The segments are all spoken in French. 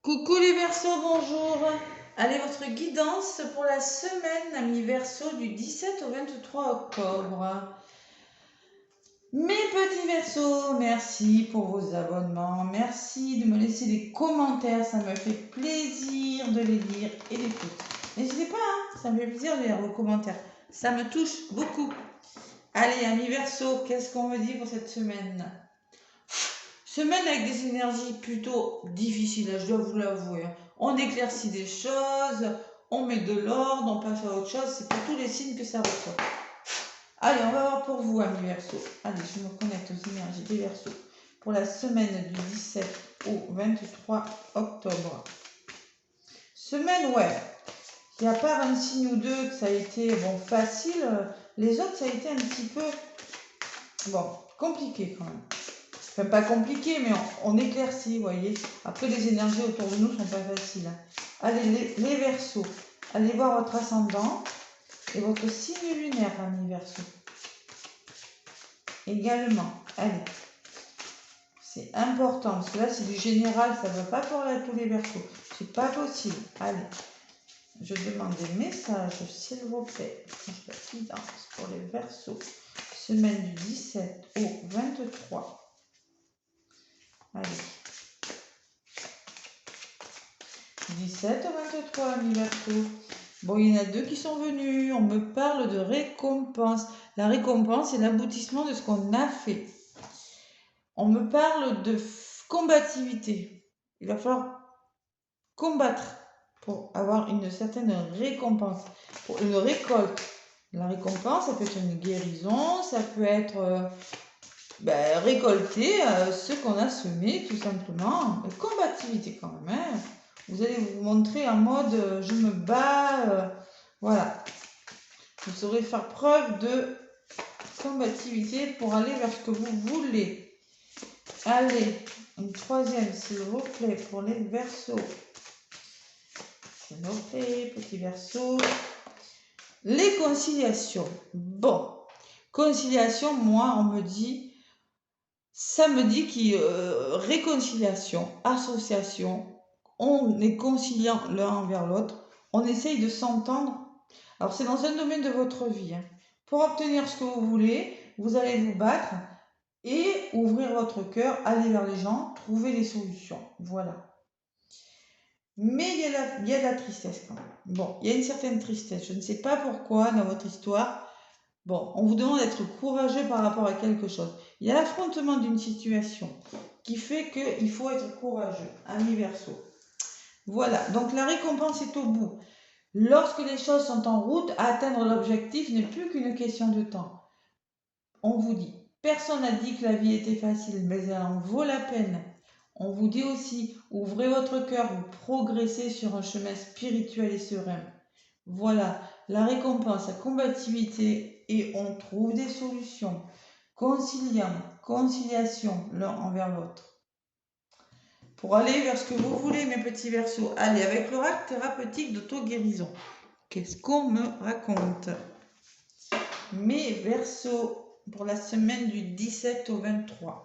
Coucou les Verseaux, bonjour. Allez, votre guidance pour la semaine, amis Verseaux, du 17 au 23 octobre. Mes petits Verseaux, merci pour vos abonnements. Merci de me laisser des commentaires. Ça me fait plaisir de les lire et les pouces. N'hésitez pas, ça me fait plaisir de lire vos commentaires. Ça me touche beaucoup. Allez, amis Verseaux, qu'est-ce qu'on me dit pour cette semaine? Semaine avec des énergies plutôt difficiles, je dois vous l'avouer. On éclaircit des choses, on met de l'ordre, on passe à autre chose. C'est pour tous les signes que ça ressort. Allez, on va voir pour vous, amis Verseaux. Allez, je me connecte aux énergies des Verseaux pour la semaine du 17 au 23 octobre. Semaine, ouais. Il y a pas un signe ou deux que ça a été facile. Les autres, ça a été un petit peu compliqué quand même. Enfin, pas compliqué, mais on éclaircit, vous voyez. Après, les énergies autour de nous sont pas faciles. Allez, les Verseaux, allez voir votre ascendant et votre signe lunaire, amis Verseaux. Également, allez. C'est important, parce que là, c'est du général, ça ne va pas parler à tous les Verseaux. C'est pas possible. Allez, je demande des messages, s'il vous plaît. La guidance pour les Verseaux. Semaine du 17 au 23. Allez. 17 au 23, amis Verseaux. Bon, il y en a deux qui sont venus. On me parle de récompense. La récompense, c'est l'aboutissement de ce qu'on a fait. On me parle de combativité. Il va falloir combattre pour avoir une certaine récompense, pour une récolte. La récompense, ça peut être une guérison, ça peut être récolter ce qu'on a semé, tout simplement. Mais combativité quand même. Hein. Vous allez vous montrer en mode je me bats. Voilà. Vous saurez faire preuve de combativité pour aller vers ce que vous voulez. Allez, une troisième, s'il vous plaît, pour les Verseaux. S'il vous plaît, petit Verseau. Les conciliations. Bon, conciliation, moi, on me dit, ça me dit réconciliation, association, on est conciliant l'un envers l'autre, on essaye de s'entendre. Alors, c'est dans un domaine de votre vie. Hein. Pour obtenir ce que vous voulez, vous allez vous battre et ouvrir votre cœur, aller vers les gens, trouver des solutions. Voilà. Mais il y a de la tristesse quand même. Bon, il y a une certaine tristesse. Je ne sais pas pourquoi dans votre histoire. Bon, on vous demande d'être courageux par rapport à quelque chose. Il y a l'affrontement d'une situation qui fait qu'il faut être courageux. Amis Verseau. Voilà, donc la récompense est au bout. Lorsque les choses sont en route, atteindre l'objectif n'est plus qu'une question de temps. On vous dit, personne n'a dit que la vie était facile, mais elle en vaut la peine. On vous dit aussi, ouvrez votre cœur, vous progressez sur un chemin spirituel et serein. Voilà, la récompense, la combativité, et on trouve des solutions. Conciliant, conciliation l'un envers l'autre. Pour aller vers ce que vous voulez, mes petits Verseaux. Allez, avec l'oracle thérapeutique d'auto-guérison. Qu'est-ce qu'on me raconte? Mes Verseaux pour la semaine du 17 au 23.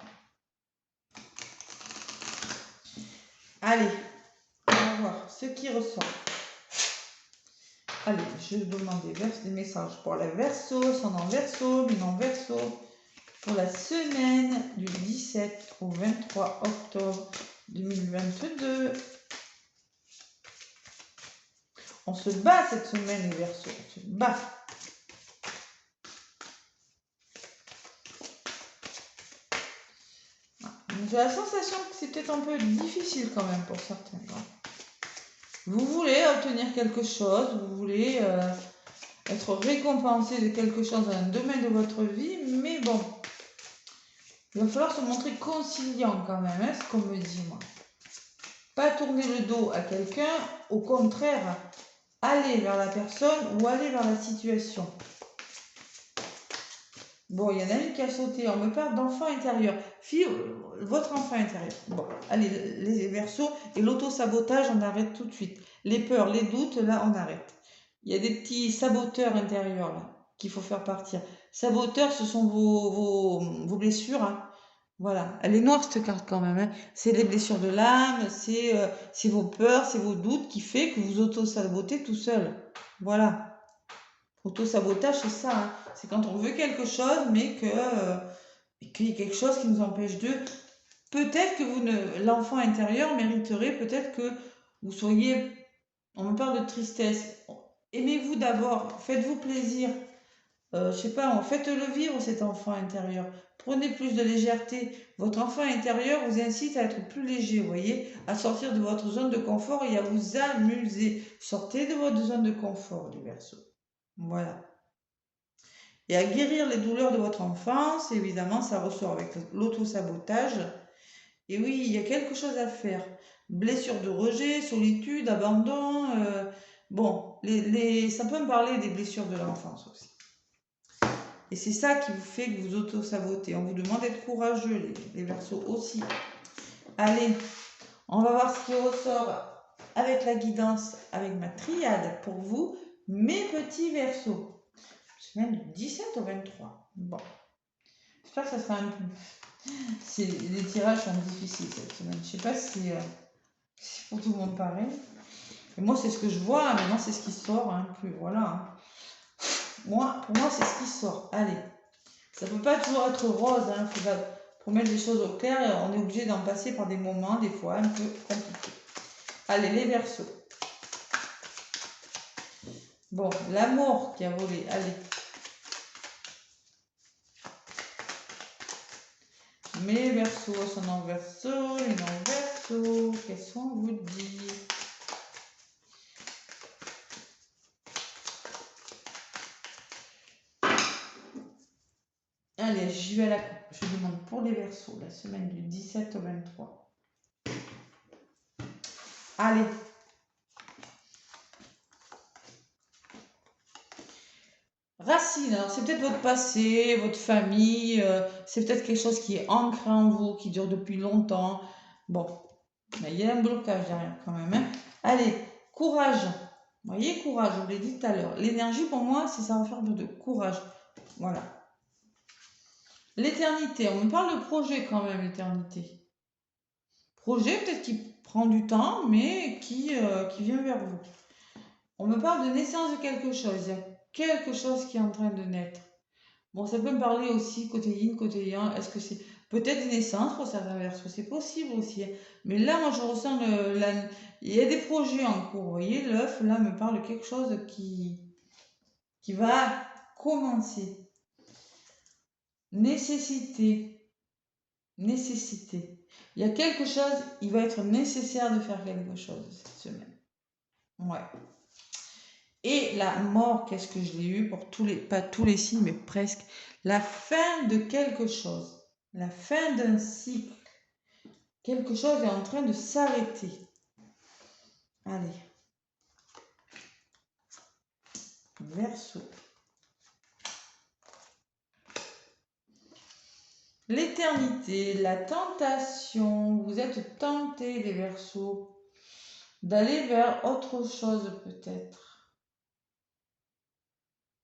Allez, on va voir ce qui ressort. Allez, je demande des messages pour les Verseaux, son en Verseau, mais non Verseau, pour la semaine du 17 au 23 octobre 2022. On se bat cette semaine, les Verseaux, on se bat. J'ai la sensation que c'est peut-être un peu difficile quand même pour certains. Vous voulez obtenir quelque chose, vous voulez être récompensé de quelque chose dans un domaine de votre vie, mais bon, il va falloir se montrer conciliant quand même, hein, ce qu'on me dit moi. Pas tourner le dos à quelqu'un, au contraire, aller vers la personne ou aller vers la situation. Bon, il y en a une qui a sauté, on me parle d'enfant intérieur. Fille, votre enfant intérieur. Bon, allez, les Verseaux et l'auto-sabotage, on arrête tout de suite. Les peurs, les doutes, là, on arrête. Il y a des petits saboteurs intérieurs, là, qu'il faut faire partir. Saboteurs, ce sont vos blessures, hein. Voilà, elle est noire cette carte quand même, hein. C'est les blessures de l'âme, c'est vos peurs, c'est vos doutes qui fait que vous auto-sabotez tout seul. Voilà. Auto-sabotage, c'est ça, hein. C'est quand on veut quelque chose, mais qu'il y ait quelque chose qui nous empêche de. Peut-être que l'enfant intérieur mériterait peut-être que vous soyez. On me parle de tristesse. Aimez-vous d'abord, faites-vous plaisir. Je sais pas, faites-le vivre cet enfant intérieur. Prenez plus de légèreté. Votre enfant intérieur vous incite à être plus léger, vous voyez, à sortir de votre zone de confort et à vous amuser. Sortez de votre zone de confort, les Verseaux. Voilà. Et à guérir les douleurs de votre enfance, évidemment, ça ressort avec l'auto-sabotage. Et oui, il y a quelque chose à faire. Blessure de rejet, solitude, abandon. Bon, ça peut me parler des blessures de l'enfance aussi. Et c'est ça qui vous fait que vous auto-sabotez. On vous demande d'être courageux, les Verseaux aussi. Allez, on va voir ce qui ressort avec la guidance, avec ma triade pour vous, mes petits Verseaux. Semaine du 17 au 23. Bon, j'espère que ça sera un peu... Les tirages sont difficiles cette semaine. Je sais pas si c'est pour tout le monde pareil. Et moi, c'est ce que je vois. Maintenant, c'est ce qui sort. Hein, plus, voilà. Hein. Pour moi, c'est ce qui sort. Allez. Ça peut pas toujours être rose. Hein, pour mettre les choses au clair, on est obligé d'en passer par des moments, des fois, un peu compliqués. Allez, les Verseaux. Bon, l'amour qui a volé. Allez. Mes Verseaux, ascendant Verseau, les non-Verseaux, qu'est-ce qu'on vous dit? Allez, j'y vais à la coupe. Je demande pour les Verseaux, la semaine du 17 au 23. Allez. Racine, alors c'est peut-être votre passé, votre famille, c'est peut-être quelque chose qui est ancré en vous, qui dure depuis longtemps. Bon, mais il y a un blocage derrière quand même. Hein. Allez, courage. Vous voyez, courage, je vous l'ai dit tout à l'heure. L'énergie, pour moi, c'est ça va faire de courage. Voilà. L'éternité, on me parle de projet quand même, l'éternité. Projet peut-être qui prend du temps, mais qui vient vers vous. On me parle de naissance de quelque chose. Il y a quelque chose qui est en train de naître. Bon, ça peut me parler aussi côté yin, côté yang. Est-ce que c'est peut-être une naissance pour certains versos? C'est possible aussi. Hein. Mais là, moi, je ressens il y a des projets en cours. Vous voyez, l'œuf, là, me parle de quelque chose qui va commencer. Nécessité. Nécessité. Il y a quelque chose, il va être nécessaire de faire quelque chose cette semaine. Ouais. Et la mort, qu'est-ce que je l'ai eu pour pas tous les signes, mais presque. La fin de quelque chose. La fin d'un cycle. Quelque chose est en train de s'arrêter. Allez. Verseau. L'éternité, la tentation. Vous êtes tentés, les Verseaux, d'aller vers autre chose peut-être.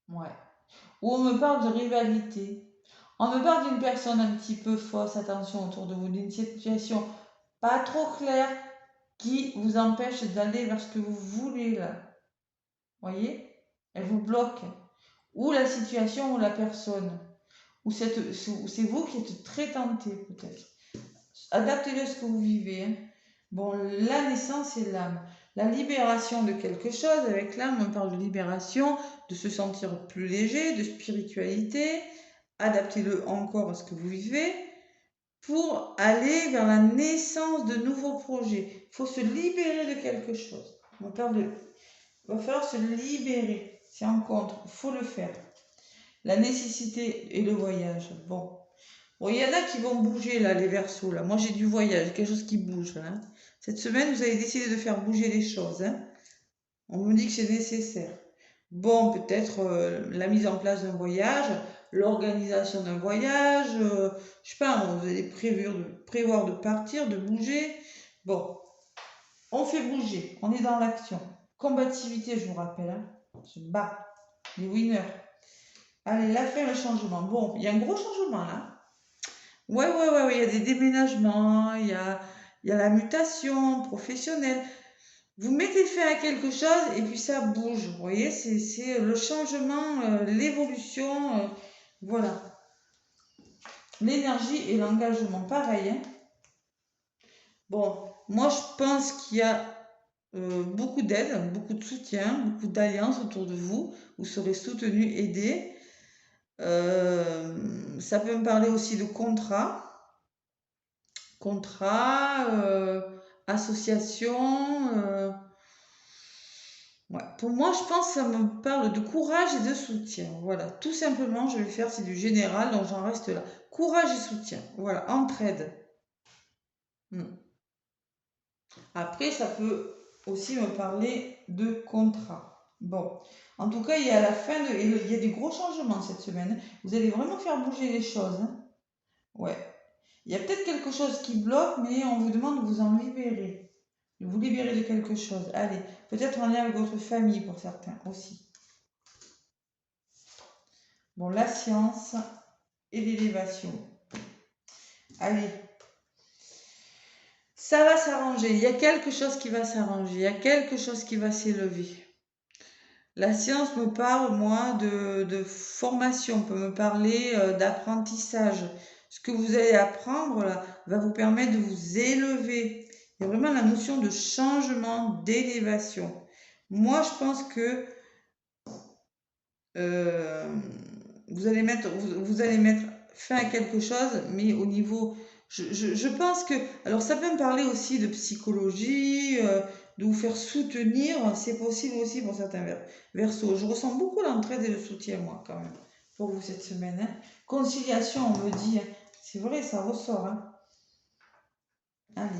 Ouais. Ou on me parle de rivalité. On me parle d'une personne un petit peu fausse, attention, autour de vous, d'une situation pas trop claire qui vous empêche d'aller vers ce que vous voulez là. Voyez? Elle vous bloque. Ou la situation ou la personne. Ou c'est vous qui êtes très tenté peut-être. Adaptez-le à ce que vous vivez. Hein. Bon, la naissance et l'âme. La libération de quelque chose, avec l'âme, on parle de libération, de se sentir plus léger, de spiritualité. Adaptez-le encore à ce que vous vivez pour aller vers la naissance de nouveaux projets. Il faut se libérer de quelque chose. On parle de... Il va falloir se libérer. C'est en contre. Il faut le faire. La nécessité et le voyage. Bon. Bon, il y en a qui vont bouger là, les Verseaux. Là. Moi, j'ai du voyage, quelque chose qui bouge. Là, hein. Cette semaine, vous avez décidé de faire bouger les choses. Hein. On me dit que c'est nécessaire. Bon, peut-être la mise en place d'un voyage, l'organisation d'un voyage, je sais pas, vous allez prévoir de partir, de bouger. Bon, on fait bouger, on est dans l'action. Combativité, je vous rappelle, hein. Je bats, les winners. Allez, la fin, le changement. Bon, il y a un gros changement là. Ouais, il y a des déménagements, il y a la mutation professionnelle. Vous mettez fin à quelque chose et puis ça bouge. Vous voyez, c'est le changement, l'évolution. Voilà. L'énergie et l'engagement, pareil, hein. Bon, moi je pense qu'il y a beaucoup d'aide, beaucoup de soutien, beaucoup d'alliances autour de vous. Vous serez soutenu, aidé. Ça peut me parler aussi de contrat, association. Ouais. Pour moi, je pense que ça me parle de courage et de soutien. Voilà, tout simplement, je vais faire, c'est du général, donc j'en reste là. Courage et soutien. Voilà, entraide. Hmm. Après, ça peut aussi me parler de contrat. Bon, en tout cas, il y a la fin de, il y a des gros changements cette semaine. Vous allez vraiment faire bouger les choses, hein. Ouais. Il y a peut-être quelque chose qui bloque, mais on vous demande de vous en libérer. De vous libérer de quelque chose. Allez, peut-être en lien avec votre famille pour certains aussi. Bon, la science et l'élévation. Allez, ça va s'arranger. Il y a quelque chose qui va s'arranger. Il y a quelque chose qui va s'élever. La science me parle, moi, de formation, peut me parler d'apprentissage. Ce que vous allez apprendre là va vous permettre de vous élever. Il y a vraiment la notion de changement, d'élévation. Moi, je pense que euh, vous allez mettre fin à quelque chose, mais au niveau... Je pense que... Alors, ça peut me parler aussi de psychologie, de vous faire soutenir. C'est possible aussi pour certains versos. Je ressens beaucoup l'entraide et le soutien, moi, quand même, pour vous cette semaine, hein. Conciliation, on me dit, hein. C'est vrai, ça ressort, hein. Allez.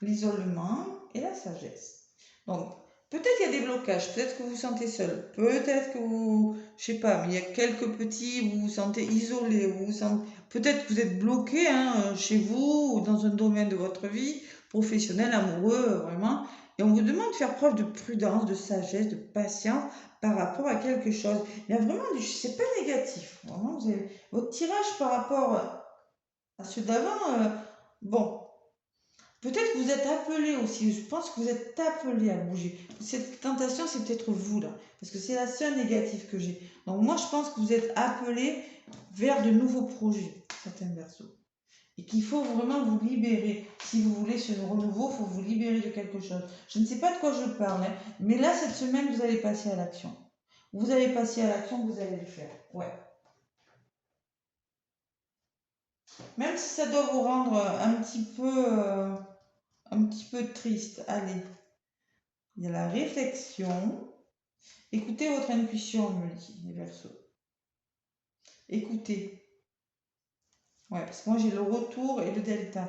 L'isolement et la sagesse. Donc, peut-être il y a des blocages, peut-être que vous vous sentez seul, peut-être que vous, je sais pas, mais il y a quelques petits, vous vous sentez isolé, vous vous sentez, peut-être que vous êtes bloqué, hein, chez vous ou dans un domaine de votre vie, professionnel, amoureux, vraiment. Et on vous demande de faire preuve de prudence, de sagesse, de patience par rapport à quelque chose. Il y a vraiment c'est pas négatif. Vraiment, vous avez, votre tirage par rapport à ceux d'avant, bon. Peut-être que vous êtes appelé aussi, je pense que vous êtes appelé à bouger. Cette tentation, c'est peut-être vous là, parce que c'est la seule négative que j'ai. Donc moi, je pense que vous êtes appelé vers de nouveaux projets, certains versos. Et qu'il faut vraiment vous libérer. Si vous voulez ce renouveau, il faut vous libérer de quelque chose. Je ne sais pas de quoi je parle, hein, mais là, cette semaine, vous allez passer à l'action. Vous allez passer à l'action, vous allez le faire. Ouais. Même si ça doit vous rendre un petit peu triste, allez. Il y a la réflexion. Écoutez votre intuition, me dit les Verseaux. Écoutez. Ouais, parce que moi j'ai le retour et le delta.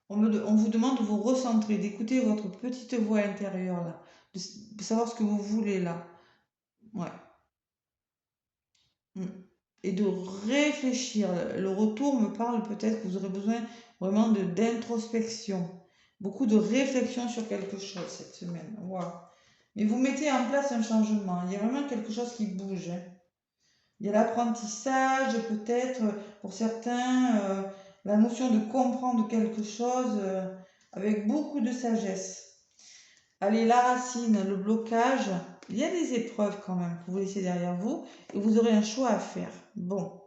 On vous demande de vous recentrer, d'écouter votre petite voix intérieure là, de savoir ce que vous voulez là. Ouais. Mm. Et de réfléchir. Le retour me parle peut-être que vous aurez besoin vraiment d'introspection. Beaucoup de réflexion sur quelque chose cette semaine. Wow. Mais vous mettez en place un changement. Il y a vraiment quelque chose qui bouge, hein. Il y a l'apprentissage, peut-être pour certains, la notion de comprendre quelque chose avec beaucoup de sagesse. Allez, la racine, le blocage, il y a des épreuves quand même que vous laissez derrière vous et vous aurez un choix à faire. Bon,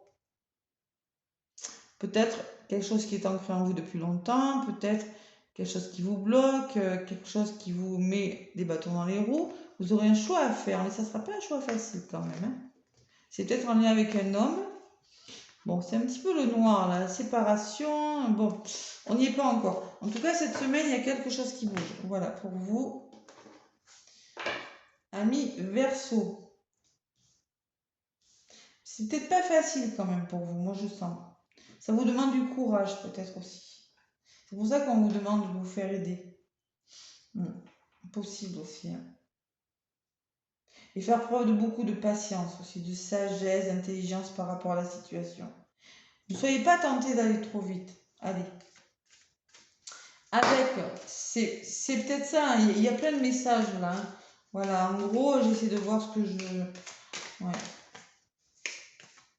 peut-être quelque chose qui est ancré en vous depuis longtemps, peut-être quelque chose qui vous bloque, quelque chose qui vous met des bâtons dans les roues. Vous aurez un choix à faire, mais ça ne sera pas un choix facile quand même, hein. C'est peut-être en lien avec un homme. Bon, c'est un petit peu le noir, la séparation. Bon, on n'y est pas encore. En tout cas, cette semaine, il y a quelque chose qui bouge. Voilà, pour vous, amis Verseau. C'est peut-être pas facile quand même pour vous, moi je sens. Ça vous demande du courage peut-être aussi. C'est pour ça qu'on vous demande de vous faire aider. Possible aussi, hein. Et faire preuve de beaucoup de patience aussi, de sagesse, d'intelligence par rapport à la situation. Ne soyez pas tentés d'aller trop vite. Allez. Avec, c'est peut-être ça, hein, il y a plein de messages là, hein. Voilà, en gros, j'essaie de voir ce que je... Ouais.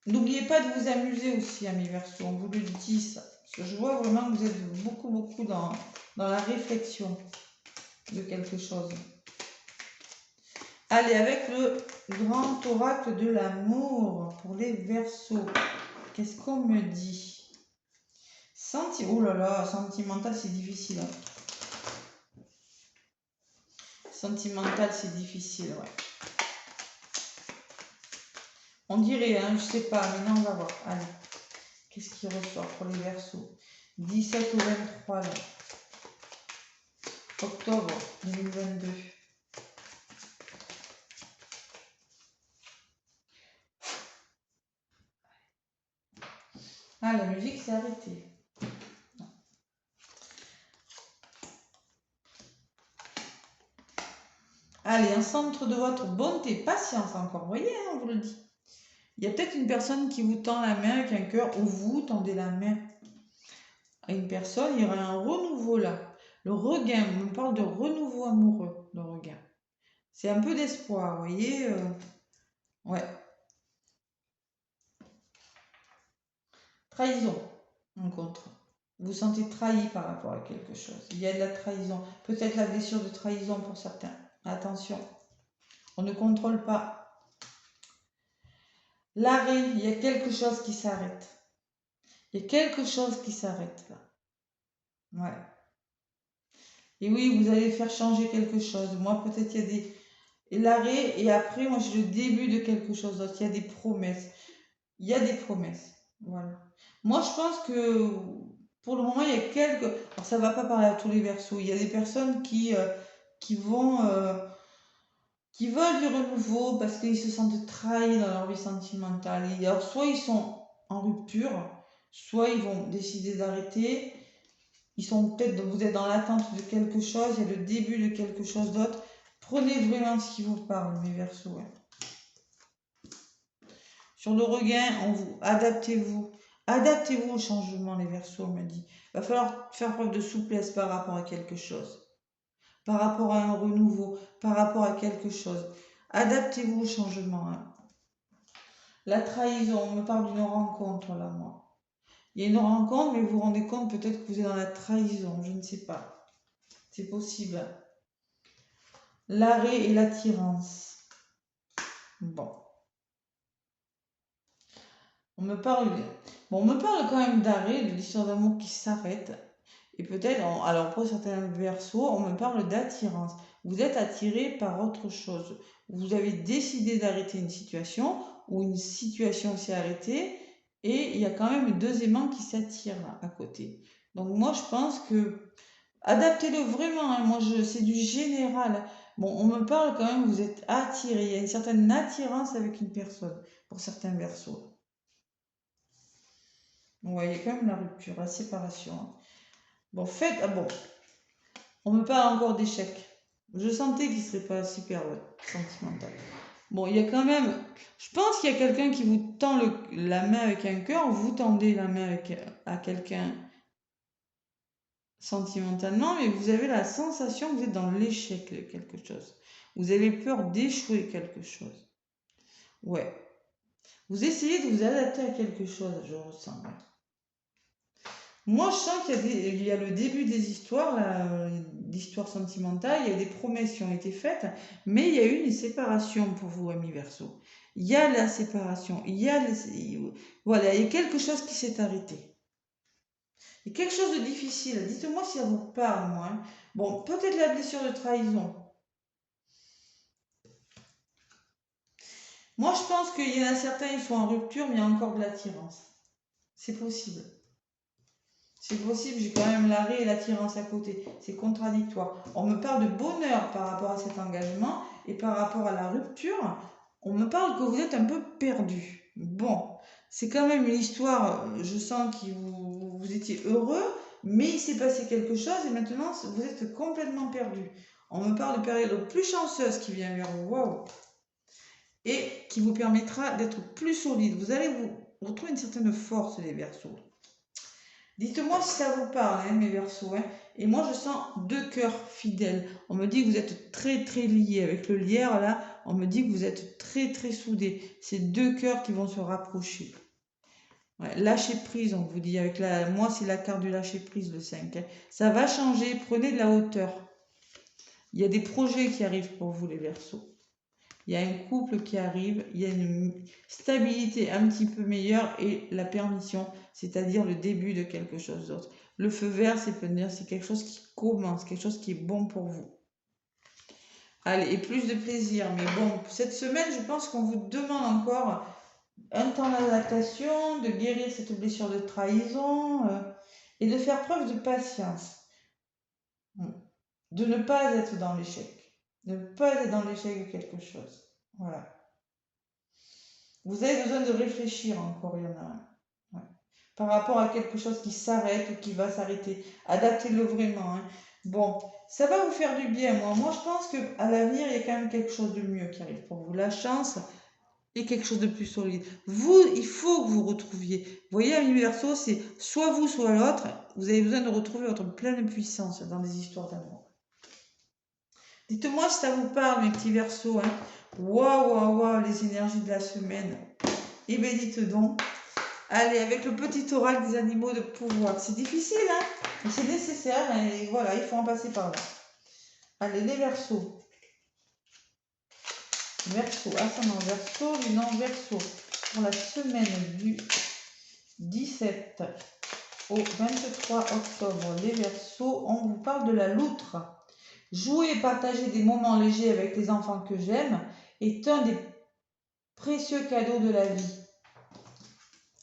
N'oubliez pas de vous amuser aussi, mes Verseaux, on vous le dit ça. Parce que je vois vraiment que vous êtes beaucoup dans la réflexion de quelque chose. Allez, avec le grand oracle de l'amour pour les Verseaux. Qu'est-ce qu'on me dit? Oh là là, sentimental, c'est difficile. Hein. Sentimental, c'est difficile, ouais. On dirait, hein, je sais pas, mais non, on va voir. Allez, qu'est-ce qui ressort pour les Verseaux? 17 au 23 là. Octobre 2022. Ah, la musique s'est arrêtée. Allez, un centre de votre bonté, patience encore, vous voyez, hein, on vous le dit. Il y a peut-être une personne qui vous tend la main avec un cœur, ou vous tendez la main à une personne, il y aurait un renouveau là. Le regain, on me parle de renouveau amoureux, le regain. C'est un peu d'espoir, vous voyez. Ouais. Trahison, en contre. Vous vous sentez trahi par rapport à quelque chose. Il y a de la trahison. Peut-être la blessure de trahison pour certains. Attention, on ne contrôle pas. L'arrêt, il y a quelque chose qui s'arrête. Il y a quelque chose qui s'arrête là. Ouais. Et oui, vous allez faire changer quelque chose. Moi, peut-être il y a des... L'arrêt, et après, moi, j'ai le début de quelque chose d'autre. Il y a des promesses. Il y a des promesses. Voilà. Moi, je pense que pour le moment, il y a quelques... Alors, ça ne va pas parler à tous les Verseaux. Il y a des personnes qui vont... qui veulent du renouveau parce qu'ils se sentent trahis dans leur vie sentimentale. Et alors, soit ils sont en rupture, soit ils vont décider d'arrêter. Ils sont peut-être, vous êtes dans l'attente de quelque chose, il y a le début de quelque chose d'autre. Prenez vraiment ce qui vous parle, mes Verseaux. Ouais. Sur le regain, adaptez-vous. Adaptez-vous au changement, les Verseaux, on me dit. Il va falloir faire preuve de souplesse par rapport à quelque chose. Par rapport à un renouveau, par rapport à quelque chose. Adaptez-vous au changement. Hein. La trahison, on me parle d'une rencontre, là, moi. Il y a une rencontre, mais vous vous rendez compte peut-être que vous êtes dans la trahison, je ne sais pas. C'est possible. L'arrêt et l'attirance. Bon. On me parle quand même d'arrêt, de l'histoire d'amour qui s'arrête. Et peut-être, alors pour certains Verseaux, on me parle d'attirance. Vous êtes attiré par autre chose. Vous avez décidé d'arrêter une situation ou une situation s'est arrêtée et il y a quand même deux aimants qui s'attirent là, à côté. Donc moi je pense que adaptez-le vraiment. Hein. Moi c'est du général. Bon, on me parle quand même, vous êtes attiré. Il y a une certaine attirance avec une personne pour certains Verseaux. Ouais, il y a quand même la rupture, la séparation. Hein. Bon, bon, on me parle encore d'échec. Je sentais qu'il serait pas super sentimental. Bon, il y a quand même... Je pense qu'il y a quelqu'un qui vous tend la main avec un cœur, vous tendez la main à quelqu'un sentimentalement, mais vous avez la sensation que vous êtes dans l'échec de quelque chose. Vous avez peur d'échouer quelque chose. Ouais. Vous essayez de vous adapter à quelque chose, je ressens. Ouais. Moi, je sens qu'il y a le début des histoires, d'histoires sentimentales, il y a des promesses qui ont été faites, mais il y a eu une séparation pour vous, amis Verseaux. Il y a la séparation, voilà, il y a quelque chose qui s'est arrêté. Il y a quelque chose de difficile, dites-moi si ça vous parle, moi. Hein. Bon, peut-être la blessure de trahison. Moi, je pense qu'il y en a certains, ils sont en rupture, mais il y a encore de l'attirance. C'est possible. C'est possible, j'ai quand même l'arrêt et l'attirance à côté. C'est contradictoire. On me parle de bonheur par rapport à cet engagement et par rapport à la rupture, on me parle que vous êtes un peu perdu. Bon, c'est quand même une histoire, je sens que vous étiez heureux, mais il s'est passé quelque chose et maintenant vous êtes complètement perdu. On me parle de période plus chanceuse qui vient vers vous. Waouh! Et qui vous permettra d'être plus solide. Vous allez vous retrouver une certaine force, les Verseaux. Dites-moi si ça vous parle, hein, mes Verseaux. Hein. Et moi, je sens deux cœurs fidèles. On me dit que vous êtes très, très liés avec le lierre, là. on me dit que vous êtes très très soudés. C'est deux cœurs qui vont se rapprocher. Ouais, lâcher prise, on vous dit. Avec moi, c'est la carte du lâcher prise, le 5. Hein. Ça va changer. Prenez de la hauteur. Il y a des projets qui arrivent pour vous, les Verseaux. Il y a un couple qui arrive. Il y a une stabilité un petit peu meilleure et la permission, c'est-à-dire le début de quelque chose d'autre. Le feu vert, c'est quelque chose qui commence, quelque chose qui est bon pour vous. Allez, et plus de plaisir. Mais bon, cette semaine, je pense qu'on vous demande encore un temps d'adaptation, de guérir cette blessure de trahison et de faire preuve de patience. De ne pas être dans l'échec. De ne pas être dans l'échec de quelque chose. Voilà. Vous avez besoin de réfléchir encore, il y en a un. Ouais. Par rapport à quelque chose qui s'arrête ou qui va s'arrêter. Adaptez-le vraiment. Hein. Bon, ça va vous faire du bien, moi. Moi, je pense qu'à l'avenir, il y a quand même quelque chose de mieux qui arrive pour vous. La chance et quelque chose de plus solide. Vous, il faut que vous retrouviez. Vous voyez, un Verseau, c'est soit vous, soit l'autre. Vous avez besoin de retrouver votre pleine puissance dans des histoires d'amour. Dites-moi si ça vous parle, mes petits Verseaux. Hein. Waouh, waouh, waouh, les énergies de la semaine. Eh bien, dites donc. Allez, avec le petit oral des animaux de pouvoir. C'est difficile, hein, mais c'est nécessaire. Et voilà, il faut en passer par là. Allez, les Verseaux. Verseau, ascendant Verseau, lunan Verseau. Pour la semaine du 17 au 23 octobre, les Verseaux, on vous parle de la loutre. Jouer et partager des moments légers avec les enfants que j'aime est un des précieux cadeaux de la vie.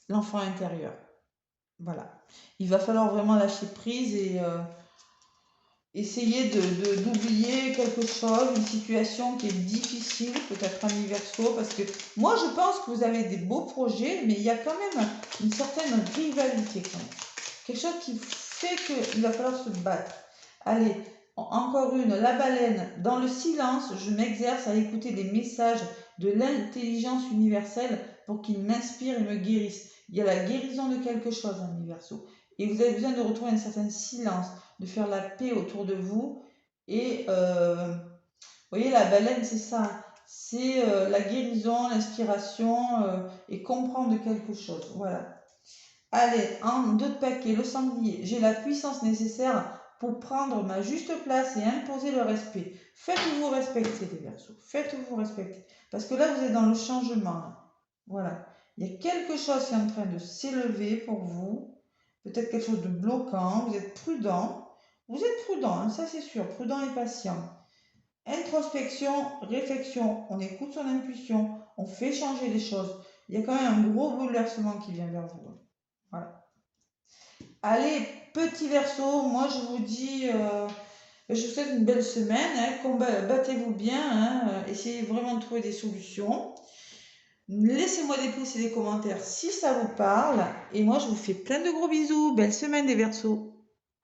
L'enfant intérieur. Voilà. Il va falloir vraiment lâcher prise et essayer d'oublier quelque chose, une situation qui est difficile, peut-être un Verseau, parce que moi je pense que vous avez des beaux projets, mais il y a quand même une certaine rivalité quand même. Quelque chose qui fait qu'il va falloir se battre. Allez, encore une, la baleine. Dans le silence, je m'exerce à écouter des messages de l'intelligence universelle pour qu'ils m'inspirent et me guérissent. Il y a la guérison de quelque chose, un Verseau. Et vous avez besoin de retrouver un certain silence, de faire la paix autour de vous. Et vous voyez, la baleine, c'est ça. C'est la guérison, l'inspiration et comprendre quelque chose. Voilà. Allez, en d'autres paquets, le sanglier. J'ai la puissance nécessaire pour prendre ma juste place et imposer le respect. Faites-vous respecter, les Verseaux. Faites-vous respecter. Parce que là, vous êtes dans le changement. Voilà. Il y a quelque chose qui est en train de s'élever pour vous. Peut-être quelque chose de bloquant. Vous êtes prudent. Vous êtes prudent, hein, ça c'est sûr. Prudent et patient. Introspection, réflexion. On écoute son intuition. On fait changer les choses. Il y a quand même un gros bouleversement qui vient vers vous. Voilà. Allez, petit Verseau, moi je vous dis, je vous souhaite une belle semaine, hein, battez-vous bien, hein, essayez vraiment de trouver des solutions. Laissez-moi des pouces et des commentaires si ça vous parle. Et moi je vous fais plein de gros bisous. Belle semaine les Verseaux.